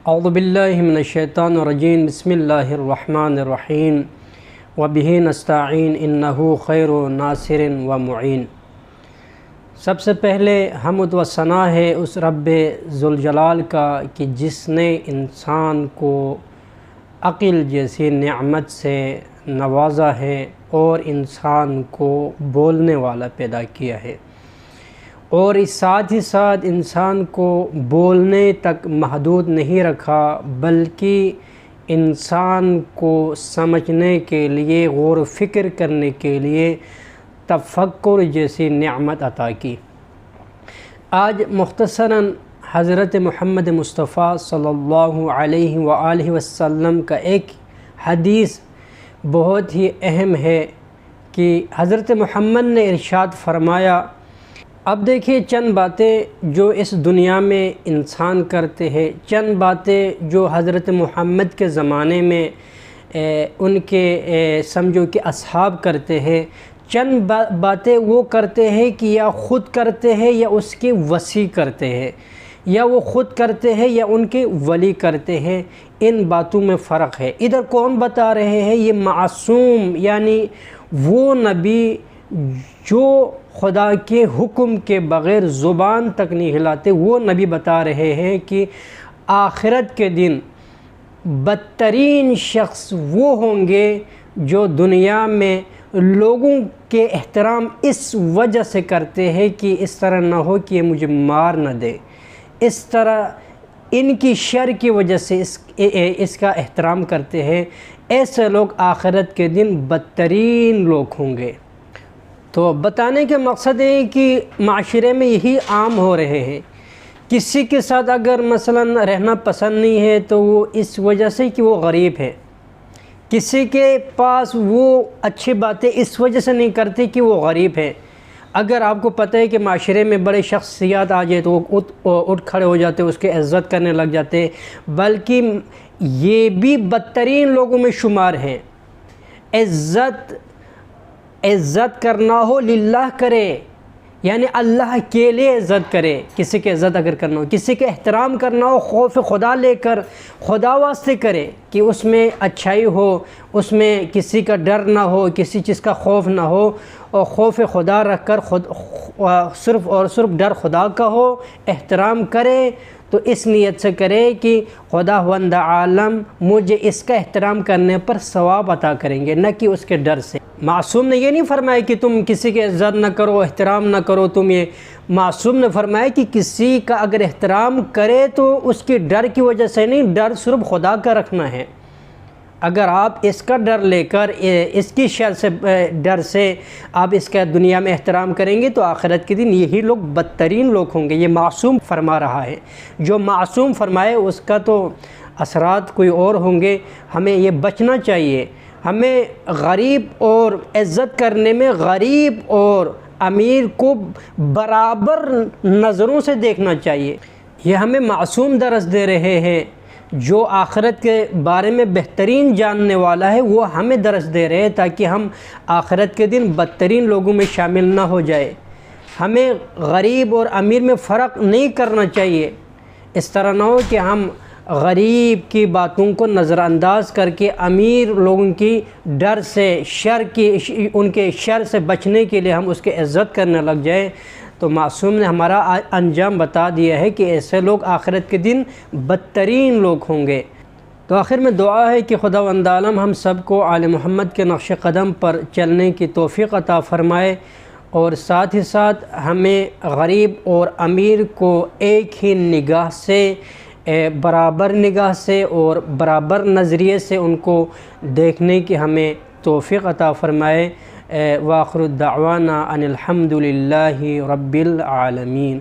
اعوذ باللہ من الشیطان الرجیم بسم اللہ الرحمن الرحیم وبہ نستعین انہ خیر ناصر و معین۔ سب سے پہلے حمد و ثنا ہے اس رب ذوالجلال کا کہ جس نے انسان کو عقل جیسی نعمت سے نوازا ہے اور انسان کو بولنے والا پیدا کیا ہے، اور اس ساتھ ہی ساتھ انسان کو بولنے تک محدود نہیں رکھا بلکہ انسان کو سمجھنے کے لیے، غور و فکر کرنے کے لیے تفکر جیسی نعمت عطا کی۔ آج مختصراً حضرت محمد مصطفیٰ صلی اللہ علیہ وآلہ وسلم کا ایک حدیث بہت ہی اہم ہے کہ حضرت محمد نے ارشاد فرمایا۔ اب دیکھیے چند باتیں جو اس دنیا میں انسان کرتے ہیں، چند باتیں جو حضرت محمد کے زمانے میں ان کے سمجھو کہ اصحاب کرتے ہیں، چند باتیں وہ کرتے ہیں کہ یا خود کرتے ہیں یا اس کے وصی کرتے ہیں، یا وہ خود کرتے ہیں یا ان کے ولی کرتے ہیں۔ ان باتوں میں فرق ہے۔ ادھر کون بتا رہے ہیں؟ یہ معصوم، یعنی وہ نبی جو خدا کے حکم کے بغیر زبان تک نہیں ہلاتے، وہ نبی بتا رہے ہیں کہ آخرت کے دن بدترین شخص وہ ہوں گے جو دنیا میں لوگوں کے احترام اس وجہ سے کرتے ہیں کہ اس طرح نہ ہو کہ یہ مجھے مار نہ دے، اس طرح ان کی شر کی وجہ سے اس کا احترام کرتے ہیں۔ ایسے لوگ آخرت کے دن بدترین لوگ ہوں گے۔ تو بتانے کے مقصد ہے کہ معاشرے میں یہی عام ہو رہے ہیں۔ کسی کے ساتھ اگر مثلا رہنا پسند نہیں ہے تو وہ اس وجہ سے کہ وہ غریب ہے، کسی کے پاس وہ اچھی باتیں اس وجہ سے نہیں کرتے کہ وہ غریب ہے۔ اگر آپ کو پتہ ہے کہ معاشرے میں بڑے شخصیات آ جائے تو وہ اٹھ کھڑے ہو جاتے، اس کے عزت کرنے لگ جاتے، بلکہ یہ بھی بدترین لوگوں میں شمار ہیں۔ عزت کرنا ہو للہ کرے، یعنی اللہ کے لیے عزت کرے۔ کسی کی عزت اگر کرنا ہو، کسی کے احترام کرنا ہو، خوف خدا لے کر خدا واسطے کرے کہ اس میں اچھائی ہو، اس میں کسی کا ڈر نہ ہو، کسی چیز کا خوف نہ ہو، اور خوف خدا رکھ کر صرف اور صرف ڈر خدا کا ہو، احترام کرے تو اس نیت سے کرے کہ خداوند عالم مجھے اس کا احترام کرنے پر ثواب عطا کریں گے، نہ کہ اس کے ڈر سے۔ معصوم نے یہ نہیں فرمایا کہ تم کسی کی عزت نہ کرو، احترام نہ کرو، تم یہ معصوم نے فرمایا کہ کسی کا اگر احترام کرے تو اس کے ڈر کی وجہ سے نہیں، ڈر صرف خدا کا رکھنا ہے۔ اگر آپ اس کا ڈر لے کر اس کی شر سے ڈر سے آپ اس کا دنیا میں احترام کریں گے تو آخرت کے دن یہی لوگ بدترین لوگ ہوں گے۔ یہ معصوم فرما رہا ہے، جو معصوم فرمائے اس کا تو اثرات کوئی اور ہوں گے۔ ہمیں یہ بچنا چاہیے۔ ہمیں غریب اور عزت کرنے میں غریب اور امیر کو برابر نظروں سے دیکھنا چاہیے۔ یہ ہمیں معصوم درس دے رہے ہیں، جو آخرت کے بارے میں بہترین جاننے والا ہے وہ ہمیں درس دے رہے ہیں تاکہ ہم آخرت کے دن بدترین لوگوں میں شامل نہ ہو جائے۔ ہمیں غریب اور امیر میں فرق نہیں کرنا چاہیے۔ اس طرح نہ ہو کہ ہم غریب کی باتوں کو نظر انداز کر کے امیر لوگوں کی ڈر سے ان کے شر سے بچنے کے لیے ہم اس کی عزت کرنے لگ جائیں۔ تو معصوم نے ہمارا انجام بتا دیا ہے کہ ایسے لوگ آخرت کے دن بدترین لوگ ہوں گے۔ تو آخر میں دعا ہے کہ خداوند عالم ہم سب کو آل محمد کے نقش قدم پر چلنے کی توفیق عطا فرمائے، اور ساتھ ہی ساتھ ہمیں غریب اور امیر کو ایک ہی نگاہ سے، برابر نگاہ سے اور برابر نظریے سے ان کو دیکھنے کی ہمیں توفیق عطا فرمائے۔ وآخر الدعوانا ان الحمد للہ رب العالمین۔